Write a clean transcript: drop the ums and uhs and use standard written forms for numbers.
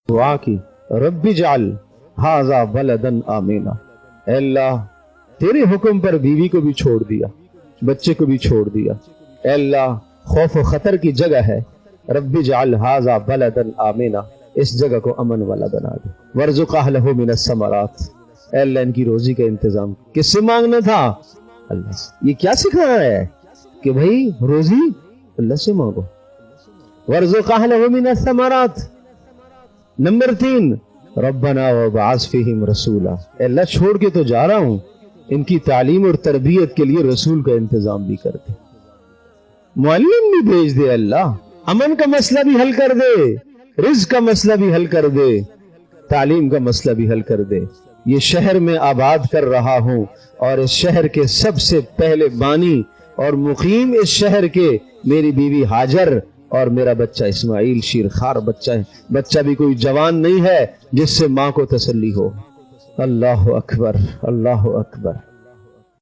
دعا کی رب اجعل ھذا بلدا آمنا، اے اللہ تیرے حکم پر بیوی کو بھی چھوڑ دیا، بچے کو بھی چھوڑ دیا، اے اللہ خوف و خطر کی جگہ ہے، رب اجعل ھذا بلدا آمنا، اس جگہ کو امن والا بنا دے، وارزق اہلہ من الثمرات، اے اللہ ان کی روزی کا انتظام کس سے مانگنا تھا؟ اللہ سے۔ یہ کیا سکھا رہا ہے کہ بھائی روزی اللہ سے مانگو، وارزق اہلہ من الثمرات۔ نمبر 3، ربنا وابعث فیہم رسولا، اے اللہ چھوڑ کے تو جا رہا ہوں، ان کی تعلیم اور تربیت کے لیے رسول کا انتظام بھی کر دے، معلم بھی بھیج دے، اللہ امن کا مسئلہ بھی حل کر دے، رزق کا مسئلہ بھی حل کر دے، تعلیم کا مسئلہ بھی حل کر دے۔ یہ شہر میں آباد کر رہا ہوں اور اس شہر کے سب سے پہلے بانی اور مقیم اس شہر کے میری بیوی ہاجر اور میرا بچہ اسماعیل شیرخوار بچہ ہے، بچہ بھی کوئی جوان نہیں ہے جس سے ماں کو تسلی ہو۔ اللہ اکبر، اللہ اکبر۔